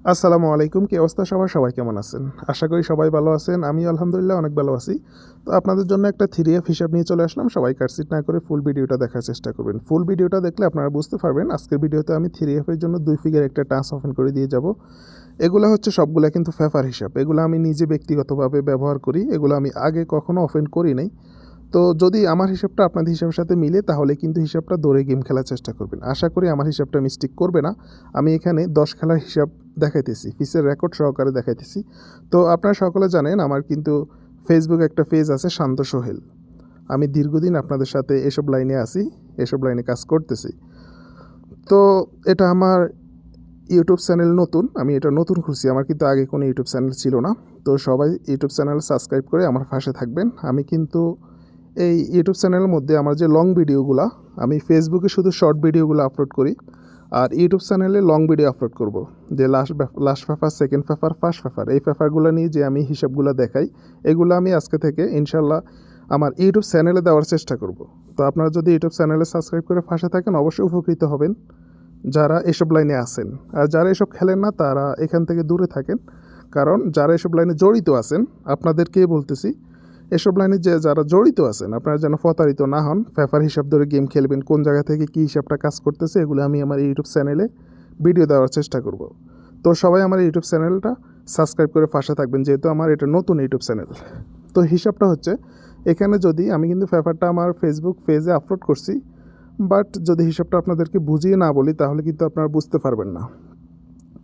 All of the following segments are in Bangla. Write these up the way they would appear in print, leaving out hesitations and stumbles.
আসসালামু আলাইকুম। কি অবস্থা সবার? সবাই কেমন আছেন? আশা করি সবাই ভালো আছেন। আমি আলহামদুলিল্লাহ অনেক ভালো আছি। তো আপনাদের জন্য একটা 3F হিসাব নিয়ে চলে আসলাম। সবাই কাটছিট না করে ফুল ভিডিওটা দেখার চেষ্টা করবেন। ফুল ভিডিওটা দেখলে আপনারা বুঝতে পারবেন আজকের ভিডিওতে আমি 3F এর জন্য 2 ফিগার একটা টাস্ক ওপেন করে দিয়ে যাব। এগুলা হচ্ছে সবগুলা কিন্তু ফেফার হিসাব। এগুলা আমি নিজে ব্যক্তিগতভাবে ব্যবহার করি। এগুলো আমি আগে কখনো ওপেন করি নাই। তো যদি আমার হিসাবটা আপনাদের হিসাবের সাথে মিলে তাহলে কিন্তু হিসাবটা ধরে গেম খেলার চেষ্টা করবেন। আশা করি আমার হিসাবটা মিস্টেক করবে না। আমি এখানে 10 খেলার হিসাব দেখাইতেছি, ফিসের রেকর্ড সহকারে দেখাইতেছি। তো আপনারা সকলে জানেন আমার কিন্তু ফেসবুক একটা পেজ আছে শান্ত সোহেল। আমি দীর্ঘদিন আপনাদের সাথে এসব লাইনে আছি, এসব লাইনে কাজ করতেছি। তো এটা আমার ইউটিউব চ্যানেল নতুন, আমি এটা নতুন খুলছি। আমার কিন্তু আগে কোনো ইউটিউব চ্যানেল ছিল না। তো সবাই ইউটিউব চ্যানেল সাবস্ক্রাইব করে আমার পাশে থাকবেন। আমি কিন্তু এই ইউটিউব চ্যানেলের মধ্যে আমার যে লং ভিডিওগুলো, আমি ফেসবুকে শুধু শর্ট ভিডিওগুলো আপলোড করি, আর ইউটিউব চ্যানেলে লং ভিডিও আপলোড করব। যে last paper, second paper, first paper, এই পেপারগুলো নিয়ে যে আমি হিসাবগুলো দেখাই, এগুলো আমি আজকে থেকে ইনশাল্লাহ আমার ইউটিউব চ্যানেলে দেওয়ার চেষ্টা করব। তো আপনারা যদি ইউটিউব চ্যানেলে সাবস্ক্রাইব করে পাশে থাকেন অবশ্যই উপকৃত হবেন, যারা এসব লাইনে আছেন। আর যারা এসব খেলেন না তারা এখান থেকে দূরে থাকেন, কারণ যারা এসব লাইনে জড়িত আছেন আপনাদেরকে বলতেছি, এসব লাইনে যে যারা জড়িত আছেন আপনারা যেন প্রতারিত না হন। পেপার হিসাব ধরে গেম খেলবেন, কোন জায়গা থেকে কী হিসাবটা কাজ করতেছে এগুলো আমি আমার ইউটিউব চ্যানেলে ভিডিও দেওয়ার চেষ্টা করব। তো সবাই আমার ইউটিউব চ্যানেলটা সাবস্ক্রাইব করে পাশে থাকবেন, যেহেতু আমার এটা নতুন ইউটিউব চ্যানেল। তো হিসাবটা হচ্ছে, এখানে যদি আমি কিন্তু পেপারটা আমার ফেসবুক পেজে আপলোড করছি, বাট যদি হিসাবটা আপনাদেরকে বুঝিয়ে না বলি তাহলে কিন্তু আপনারা বুঝতে পারবেন না,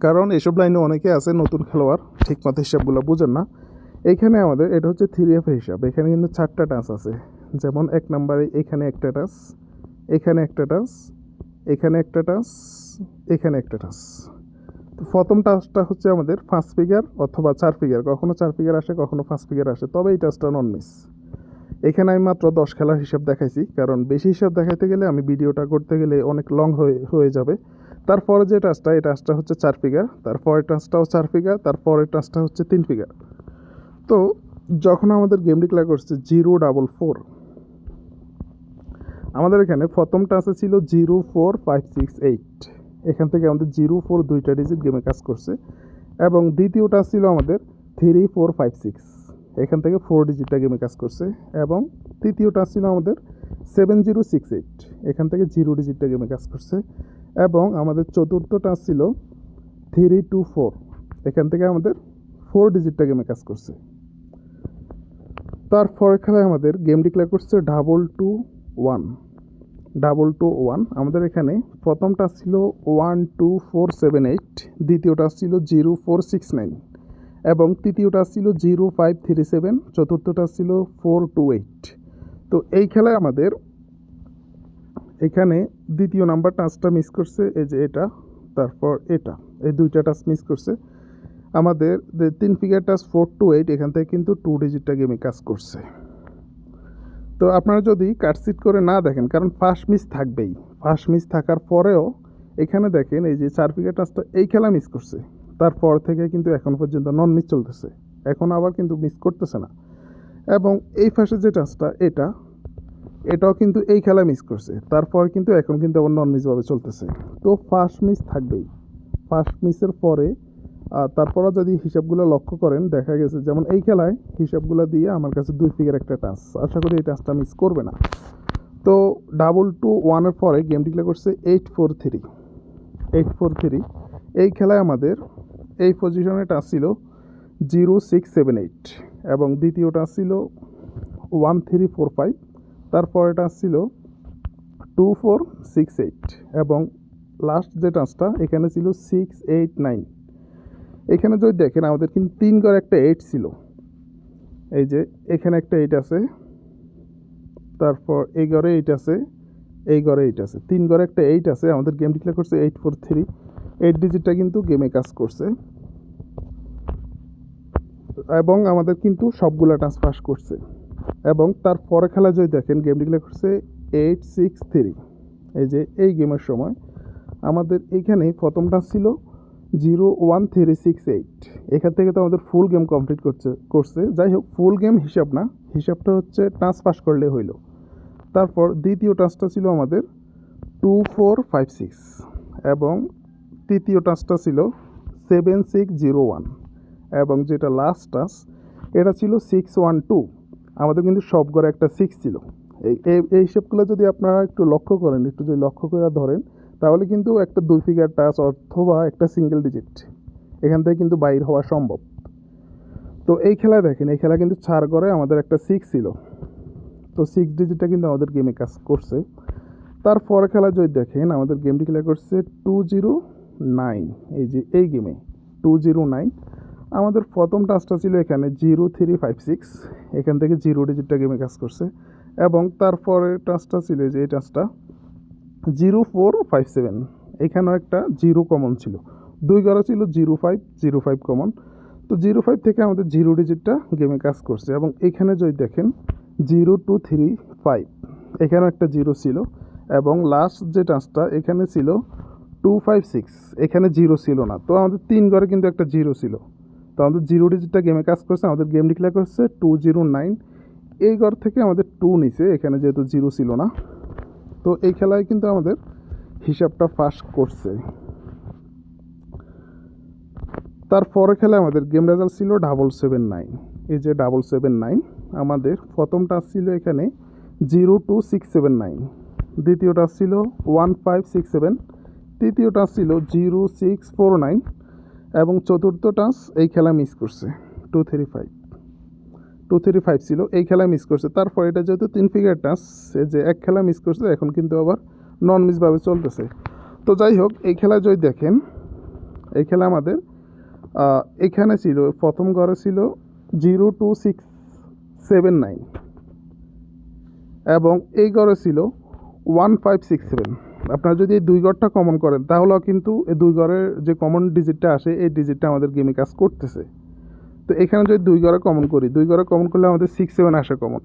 কারণ এসব লাইনে অনেকে আছে নতুন খেলোয়াড়, ঠিকমতো হিসাবগুলো বুঝেন না। এইখানে আমাদের এটা হচ্ছে 3F হিসাব। এখানে কিন্তু 4টা টাচ আছে। যেমন 1 নম্বরে এখানে একটা টাচ, এখানে একটা টাচ, এখানে একটা টাচ, এখানে একটা টাচ। তো প্রথম টাচটা হচ্ছে আমাদের 5 ফিগার অথবা 4 ফিগার, কখনো 4 ফিগার আসে কখনো 5 ফিগার আসে, তবে এই টাচটা নন মিস। এখানে আমি মাত্র 10 খেলার হিসাব দেখাইছি, কারণ বেশি হিসাব দেখাইতে গেলে আমি ভিডিওটা করতে গেলে অনেক লং হয়ে যাবে। তারপরে যে টাচটা, এই টাচটা হচ্ছে 4 ফিগার, তারপরের টাচটাও 4 ফিগার, তারপরের টাচটা হচ্ছে 3 ফিগার। তো যখন আমাদের গেম ডিক্লেয়ার করছে 044, আমাদের এখানে প্রথম টাচে ছিল 04568, এখান থেকে আমাদের 04 দুইটা ডিজিট গেমে কাজ করছে। এবং দ্বিতীয় টাচ ছিল আমাদের 3456, এখান থেকে 4 ডিজিটটা গেমে কাজ করছে। এবং তৃতীয় টাচ ছিল আমাদের 7068, এখান থেকে 0 ডিজিটটা গেমে কাজ করছে। এবং আমাদের চতুর্থ টাচ ছিল 324, এখান থেকে আমাদের 4 ডিজিটটা গেমে কাজ করছে। তারপরে খেলায় আমাদের গেম ডিক্লেয়ার করছে 221, আমাদের এখানে প্রথমটা ছিল 12478, দ্বিতীয়টা ছিল 0469, এবং তৃতীয়টা ছিল 0537, চতুর্থটা ছিল 428। তো এই খেলায় আমাদের এখানে দ্বিতীয় নাম্বার টাচটা মিস করছে, এই যে এটা, তারপর এটা, এই দুইটা টাচ মিস করছে। আমাদের 3 ফিগার টাচ 428, এখান থেকে কিন্তু 2 ডিজিটটা গেমে কাজ করছে। তো আপনারা যদি কাটসিট করে না দেখেন, কারণ ফার্স্ট মিস থাকবেই, ফার্স্ট মিস থাকার পরেও এখানে দেখেন এই যে 4 ফিগার টাচটা এই খেলা মিস করছে, তারপর থেকে কিন্তু এখন পর্যন্ত নন মিস চলতেছে, এখন আবার কিন্তু মিস করতেছে না। এবং এই ফার্স্টে যে টাচটা এটাও কিন্তু এই খেলা মিস করছে, তারপর কিন্তু এখন কিন্তু আবার নন মিসভাবে চলতেছে। তো ফার্স্ট মিস থাকবেই, ফার্স্ট মিসের পরে তারপরও যদি হিসাবগুলো লক্ষ্য করেন দেখা গেছে যেমন এই খেলায় হিসাবগুলো দিয়ে আমার কাছে 2 ফিগার একটা টাচ, আশা করি এই টাচটা মিস করবে না। তো 221-এর পরে গেম ডিক্লেয়ার করছে 843, এই খেলায় আমাদের এই পজিশনে টাচ ছিল 0678, এবং দ্বিতীয় টাচ ছিল 1345, তারপরে টাচ ছিল 2468, এবং লাস্ট যে টাচটা এখানে ছিল 689। এখানে যদি দেখেন আমাদের কিন্তু 3 ঘরে একটা 8 ছিল, এই যে এখানে একটা 8 আছে, তারপর এই ঘরে 8 আছে, এই ঘরে 8 আছে, 3 ঘরে একটা 8 আছে। আমাদের গেম ডিক্লেয়ার করছে 843, 8 ডিজিটটা কিন্তু গেমে কাজ করছে, এবং আমাদের কিন্তু সবগুলা টাচ পাস করছে। এবং তারপরে খেলা যদি দেখেন গেম ডিক্লেয়ার করছে 863, এই যে এই গেমের সময় আমাদের এইখানে প্রথম টাচ ছিল 01368, এখান থেকে তো আমাদের ফুল গেম কমপ্লিট করছে। যাই হোক, ফুল গেম হিসাব না, হিসাবটা হচ্ছে টাচ পাস করলে হইল। তারপর দ্বিতীয় টাচটা ছিল আমাদের 2456, এবং তৃতীয় টাচটা ছিল 7601 এবং যেটা লাস্ট টাস এটা ছিল 612। আমাদের কিন্তু সব ঘরে একটা 6 ছিল। এই হিসেবগুলো যদি আপনারা একটু লক্ষ্য করেন, একটু যদি লক্ষ্য করে ধরেন, তাহলে কিন্তু একটা 2 ফিগার টাচ অথবা একটা সিঙ্গেল ডিজিট এখান থেকে কিন্তু বাইর হওয়া সম্ভব। তো এই খেলায় দেখেন, এই খেলা কিন্তু 4 ঘরে আমাদের একটা 6 ছিল। তো 6 ডিজিটটা কিন্তু আমাদের গেমে কাজ করছে। তারপরে খেলা যদি দেখেন, আমাদের গেমটি ক্লিয়ার করছে 209। এই যে এই গেমে 209 আমাদের প্রথম টাচটা ছিল এখানে 0356, এখান থেকে 0 ডিজিটটা গেমে কাজ করছে। এবং তারপরে টাচটা ছিল যে এই টাচটা 0457, এখানেও একটা 0 কমন ছিল। 2 ঘরে ছিল 05 কমন। তো 05 থেকে আমাদের 0 ডিজিটটা গেমে কাজ করছে। এবং এখানে যদি দেখেন 0235, এখানেও একটা 0 ছিল। এবং লাস্ট যে টাচটা এখানে ছিল 256, এখানে 0 ছিল না। তো আমাদের 3 ঘরে কিন্তু একটা 0 ছিল। তো আমাদের 0 ডিজিটটা গেমে কাজ করছে, আমাদের গেম ডিক্লেয়ার করছে 209। এই ঘর থেকে আমাদের 2 নিছে, এখানে যেহেতু 0 ছিল না। তো এই খেলায় কিন্তু আমাদের হিসাবটা ফাঁস করছে। তারপরে খেলায় আমাদের গেম রেজাল্ট ছিল 779। এই যে 779, আমাদের প্রথম টাচ ছিল এখানে 02679, দ্বিতীয় টাচ ছিল 1567, তৃতীয় টাচ ছিল 0649 এবং চতুর্থ টাচ এই খেলা মিস করছে 235 ছিল, এই খেলা মিস করছে। তারপর এটা যেহেতু 3 ফিগার টাচ, যে এক খেলা মিস করছে, এখন কিন্তু আবার নন মিসভাবে চলতেছে। তো যাই হোক, এই খেলা যদি দেখেন, এই খেলা আমাদের এখানে ছিল প্রথম ঘরে ছিল 02679 এবং এই ঘরে ছিল 1567। আপনারা যদি এই 2 ঘরটা কমন করেন, তাহলেও কিন্তু এই 2 ঘরের যে কমন ডিজিটটা আসে, এই ডিজিটটা আমাদের গেমে কাজ করতেছে। তো এখানে যদি 2 ঘরে কমন করি, 2 ঘরে কমন করলে আমাদের 67 আসে কমন।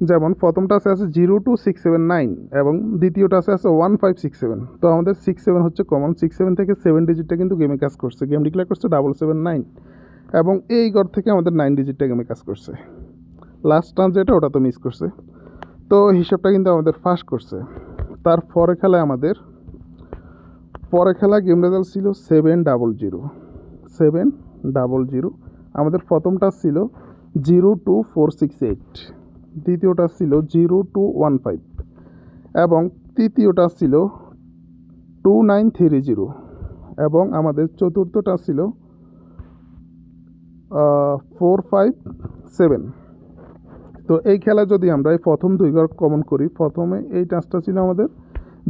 যেমন প্রথমটা আছে 02679 এবং দ্বিতীয়টা আছে 1567। তো আমাদের 67 হচ্ছে কমন। 67 থেকে 7 ডিজিটটা কিন্তু গেমে কাজ করছে। গেম ডিক্লেয়ার করছে 779 এবং এই ঘর থেকে আমাদের 9 ডিজিটটা গেমে কাজ করছে। লাস্ট টার্ন যেটা, ওটা তো মিস করছে। তো হিসাবটা কিন্তু আমাদের ফাঁস করছে। তার পরে খেলায় আমাদের গেম রেজাল্ট ছিল 700। আমাদের প্রথমটা ছিল 02468, দ্বিতীয়টা ছিল 0215 এবং তৃতীয়টা ছিল 2930 এবং আমাদের চতুর্থটা ছিল 457। তো এই খেলা যদি আমরা এই প্রথম 2 ঘর কমন করি, প্রথমে এই টাচটা ছিল আমাদের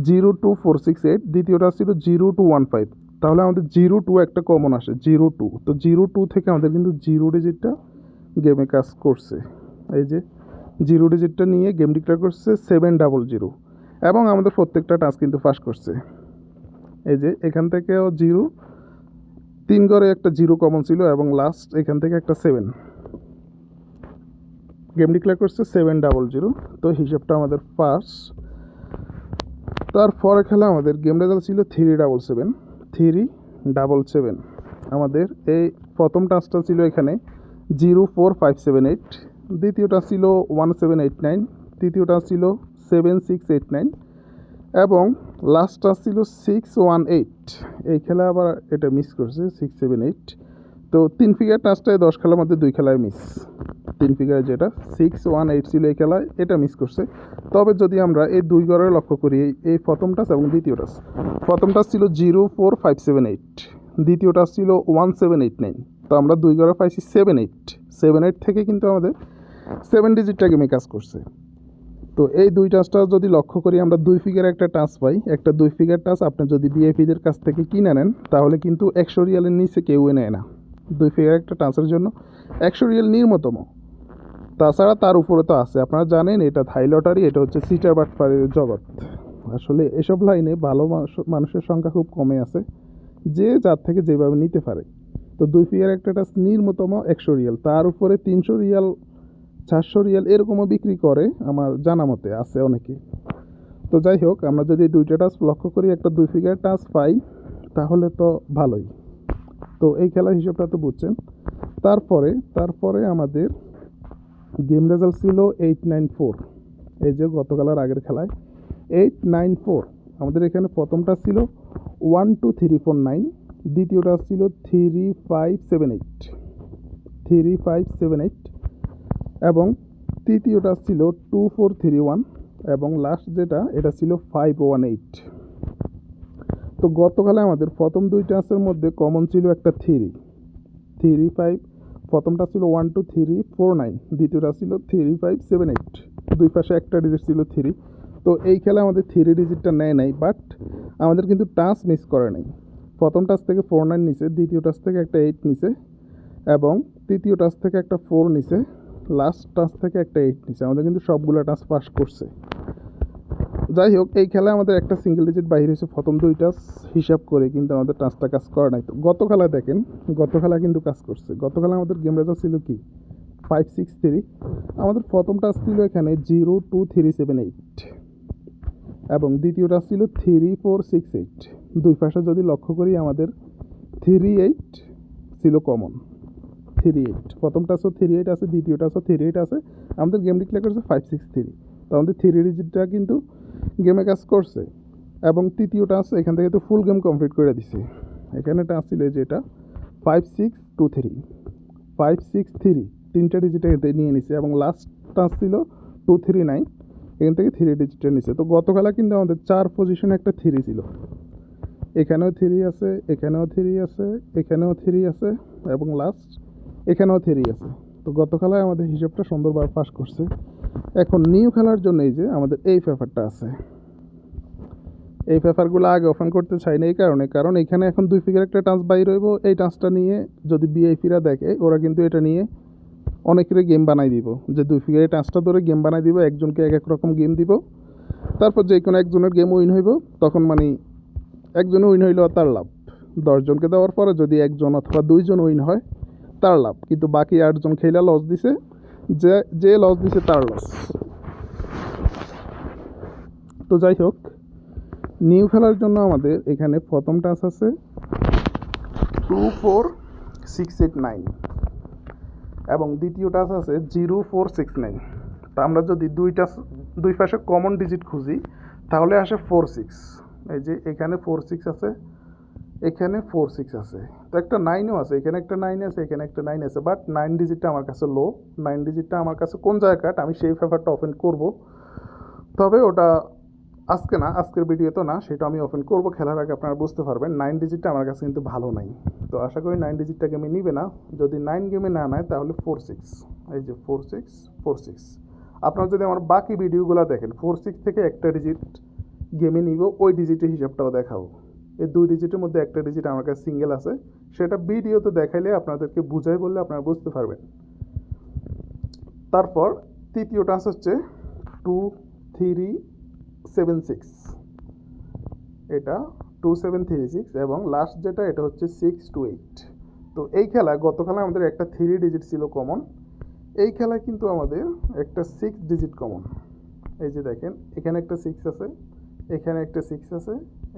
02468, দ্বিতীয়টা ছিল 0215, তাহলে আমাদের 02 একটা কমন আসে 02। তো 02 থেকে আমাদের কিন্তু 0 ডিজিটটা গেমে কাজ করছে। এই যে 0 ডিজিটটা নিয়ে গেম ডিক্লেয়ার করছে 700 এবং আমাদের প্রত্যেকটা টাচ কিন্তু ফাঁস করছে। এই যে এখান থেকেও 0, 3 ঘরে একটা 0 কমন ছিল এবং লাস্ট এখান থেকে একটা 7, গেম ডিক্লেয়ার করছে 700। তো হিসাবটা আমাদের ফার্স্ট। তারপরে খেলা আমাদের গেম রেজাল্ট ছিল 377। আমাদের এই প্রথম টাচটা ছিল এখানে 04578, দ্বিতীয়টা ছিল 1789, তৃতীয়টা ছিল 7689 এবং লাস্টটা ছিল 618। এই খেলা আবার এটা মিস করছে 678। তো 3 ফিগার টাচটায় 10 খেলার মধ্যে 2 খেলায় মিস। 3 ফিগার যেটা 618 ছিল এই খেলায়, এটা মিস করছে। তবে যদি আমরা এই 2 ঘরে লক্ষ্য করি, এই প্রথম টাচ এবং দ্বিতীয় টাচ, প্রথম টাচ ছিল 04578, দ্বিতীয় টাচ ছিল 1789। তো আমরা 2 ঘরে পাইছি 78 থেকে কিন্তু আমাদের 7 ডিজিটটা গেমে কাজ করছে। তো এই 2 টাচটা যদি লক্ষ্য করি, আমরা 2 ফিগার একটা টাচ পাই। একটা 2 ফিগার টাচ আপনি যদি বিআইপিদের কাছ থেকে কিনে নেন, তাহলে কিন্তু 100 রিয়ালের নিচে কেউ নেয় না। 2 ফিগার একটা টাচের জন্য 100 রিয়াল নিম্নতম। তাছাড়া তার উপরে তো আছে, আপনারা জানেন এটা থাই লটারি, এটা হচ্ছে সিটার বাটপারের জগৎ। আসলে এসব লাইনে ভালো মানুষের সংখ্যা খুব কমে আছে, যে যার থেকে যেভাবে নিতে পারে। তো 2 ফিগার একটা টাচ নিম্নতম 100 রিয়াল, তার উপরে 300 রিয়াল, 400 রিয়াল এরকমও বিক্রি করে আমার জানা মতে আছে অনেকে। তো যাই হোক, আমরা যদি 2টা টাচ লক্ষ্য করি, একটা 2 ফিগার টাচ পাই, তাহলে তো ভালোই। তো এই খেলার হিসাবটা তো বুঝছেন। তারপরে আমাদের গেম রেজাল্ট ছিল 894। এই যে গতকালের আগের খেলায় 894, আমাদের এখানে প্রথমটা ছিল 12349, দ্বিতীয়টা আসছিল 3578 এবং তৃতীয়টা ছিল 2431 এবং লাস্ট যেটা এটা ছিল 518। তো গতকালে আমাদের প্রথম দুই টান্সের মধ্যে কমন ছিল একটা 35, প্রথমটা ছিল 12349, দ্বিতীয়টা ছিল 3578, দুই পাশে একটা ডিজিট ছিল 3। তো এই খেলা আমাদের 3 ডিজিটটা নেয় নাই, বাট আমাদের কিন্তু টাচ মিস করে নাই। প্রথম টাচ থেকে 49 নিছে, দ্বিতীয় টাচ থেকে একটা 8 নিছে এবং তৃতীয় টাচ থেকে একটা 4 নিছে, লাস্ট টাচ থেকে একটা 8 নিছে। আমাদের কিন্তু সবগুলো টাচ পাস করছে। যাই হোক, এই খেলায় আমাদের একটা সিঙ্গেল ডিজিট বাইরে হয়েছে প্রথম দুই টাচ হিসাব করে, কিন্তু আমাদের টাচটা কাজ করে নাই। তো গত খেলায় দেখেন, গত খেলা কিন্তু কাজ করছে। গত খেলা আমাদের গেম রেজাল্ট ছিল কি 563। আমাদের প্রথম টাচ ছিল এখানে 02378 এবং দ্বিতীয় টাচ ছিল 3468। দুই পাশে যদি লক্ষ্য করি আমাদের 38 ছিল কমন। 38 প্রথম টাচও 38 আছে, দ্বিতীয় টাচও 38 আছে। আমাদের গেম ডিক্লেয়ার করছে 563। তো আমাদের 3 ডিজিটটা কিন্তু গেমে কাজ করছে। এবং তৃতীয় টাচ এখান থেকে তো ফুল গেম কমপ্লিট করে দিছে। এখানে টাচ ছিল যেটা 5623 তিনটা ডিজিট নিয়ে নিছে এবং লাস্ট টাচ ছিল 239, এখান থেকে 3 ডিজিটের নিচে। তো গতকাল কিন্তু আমাদের 4 পজিশনে একটা 3 ছিল, এখানেও 3 আছে, এখানেও 3 আছে, এখানেও 3 আছে এবং লাস্ট এখানেও 3 আছে। তো গতকালে আমাদের হিসাবটা সুন্দরভাবে পাস করছে। এখন নিউ খেলার জন্য এই যে আমাদের এই পেপারটা আছে, এই পেপারগুলো আগে ওপেন করতে চাই না এই কারণে, কারণ এখানে এখন 2 ফিগার একটা টাচ বাইর হইব। এই টাচটা নিয়ে যদি বিআইপিরা দেখে, ওরা কিন্তু এটা নিয়ে অনেকেরই গেম বানাই দিব, যে 2 ফিগার এই টাচটা ধরে গেম বানাই দিব, একজনকে এক এক রকম গেম দিব। তারপর যে কোনো একজনের গেম উইন হইব, তখন মানে একজন উইন হইলেও তার লাভ। 10 জনকে দেওয়ার পরে যদি একজন অথবা 2 জন উইন হয় তার লাভ, কিন্তু বাকি 8 জন খেলা লস দিছে, যে লস দিছে তার লস। তো যাই হোক, নিউ খেলার জন্য আমাদের এখানে প্রথম টাচ আছে 24689 এবং দ্বিতীয় টাচ আছে 0469। তা আমরা যদি দুই পাশে কমন ডিজিট খুঁজি তাহলে আসে 46। এই যে এখানে 46 আছে, এখানে 46 আছে, তো একটা 9ও আছে, এখানে একটা 9 আছে, এখানে একটা 9 আছে, বাট 9 ডিজিটটা আমার কাছে লো। 9 ডিজিটটা আমার কাছে কোন জায়গায় আমি সেই পেপারটা ওপেন করব, তবে ওটা আজকে না, আজকের ভিডিওতে না, সেটা আমি ওপেন করব খেলার আগে, আপনারা বুঝতে পারবেন। 9 ডিজিটটা আমার কাছে কিন্তু ভালো নাই, তো আশা করি 9 ডিজিটটা গেমে নিবে না। যদি 9 গেমে না নেয় তাহলে 46, এই যে 46। আপনারা যদি আমার বাকি ভিডিওগুলো দেখেন, 46 থেকে একটা ডিজিট গেমে নিব, ওই ডিজিটের হিসাবটাও দেখাবো। এই 2 ডিজিটের মধ্যে একটা ডিজিট আমার কাছে সিঙ্গেল আছে, সেটা ভিডিওতে দেখাইলে আপনাদেরকে বুঝাই বললে আপনারা বুঝতে পারবেন। তারপর তৃতীয় টাচ হচ্ছে 2376, এটা 2736 এবং লাস্ট যেটা এটা হচ্ছে 628। তো এই খেলা গতকালে আমাদের একটা 3 ডিজিট ছিল কমন, এই খেলায় কিন্তু আমাদের একটা 6 ডিজিট কমন। এই যে দেখেন, এখানে একটা 6 আছে, এখানে একটা 6 আছে,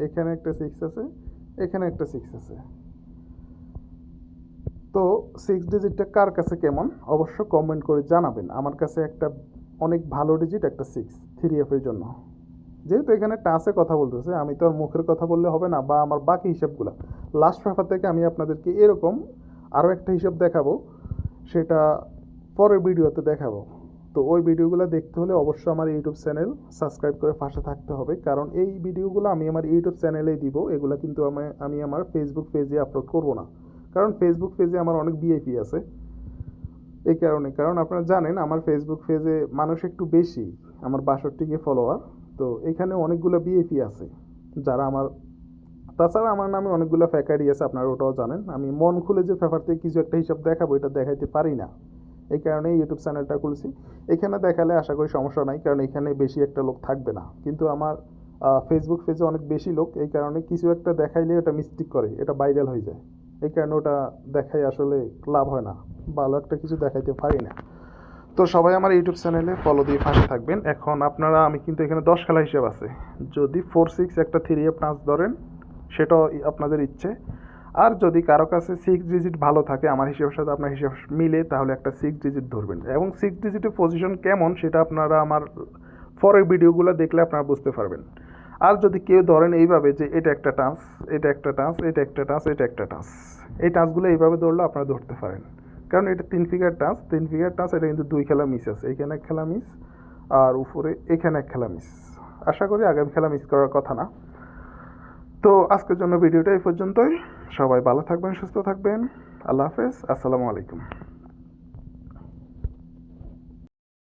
এখানে একটা 6 আছে, এখানে একটা 6 আছে। তো 6 ডিজিটটা কার কাছে কেমন অবশ্য কমেন্ট করে জানাবেন। আমার কাছে একটা অনেক ভালো ডিজিট একটা 6 3F এর জন্য। যেহেতু এখানে টাচে কথা বলতেছে, আমি তো আর মুখের কথা বললে হবে না, বা আমার বাকি হিসাবগুলো লাস্ট পেপার থেকে আমি আপনাদেরকে এরকম আরও একটা হিসাব দেখাবো, সেটা পরের ভিডিওতে দেখাবো। তো ওই ভিডিওগুলো দেখতে হলে অবশ্যই আমার ইউটিউব চ্যানেল সাবস্ক্রাইব করে পাশে থাকতে হবে, কারণ এই ভিডিওগুলো আমি আমার ইউটিউব চ্যানেলেই দিব। এগুলো কিন্তু আমি আমার ফেসবুক পেজে আপলোড করব না, কারণ ফেসবুক পেজে আমার অনেক ভিআইপি আছে। এই কারণে, কারণ আপনারা জানেন আমার ফেসবুক পেজে মানুষ একটু বেশি, আমার 62K ফলোয়ার। তো এখানে অনেকগুলো ভিআইপি আছে যারা আমার, তাছাড়া আমার নামে অনেকগুলো ফেক আইডি আছে, আপনারা ওটাও জানেন। আমি মন খুলে যে পেপার থেকে কিছু একটা হিসাব দেখাবো, এটা দেখাইতে পারি না, এই কারণে ইউটিউব চ্যানেলটা খুলছি। এখানে দেখালে আশা করি সমস্যা নাই, কারণ এখানে বেশি একটা লোক থাকবে না। কিন্তু আমার ফেসবুক পেজে অনেক বেশি লোক, এই কারণে কিছু একটা দেখাইলে ওটা মিস্টেক করে, এটা ভাইরাল হয়ে যায়, এই কারণে ওটা দেখাই আসলে লাভ হয় না, ভালো একটা কিছু দেখাইতে পারি না। তো সবাই আমার ইউটিউব চ্যানেলে ফলো দিয়ে পাশে থাকবেন। এখন আপনারা, আমি কিন্তু এখানে 10 খেলা হিসেব আছে, যদি 46 একটা 3F টাচ ধরেন সেটাও আপনাদের ইচ্ছে। আর যদি কারো কাছে 6 ডিজিট ভালো থাকে, আমার হিসেবের সাথে আপনার হিসেব মিলে, তাহলে একটা 6 ডিজিট ধরবেন। এবং 6 ডিজিটের পজিশন কেমন সেটা আপনারা আমার পরের ভিডিওগুলো দেখলে আপনারা বুঝতে পারবেন। আর যদি কেউ ধরেন এইভাবে যে এটা একটা টাচ, এটা একটা টাচ, এটা একটা টাচ, এটা একটা টাচ, এই টাচগুলো এইভাবে ধরলে আপনারা ধরতে পারেন, কারণ এটা 3 ফিগার টাচ, 3 ফিগার টাচ, এটা কিন্তু 2 খেলা মিস আছে, এখানে এক খেলা মিস আর উপরে এখানে এক খেলা মিস। আশা করি আগামী খেলা মিস করার কথা না। তো আজকের জন্য ভিডিওটা এই পর্যন্তই। সবাই ভালো থাকবেন, সুস্থ থাকবেন। আল্লাহ হাফেজ, আসসালামু আলাইকুম।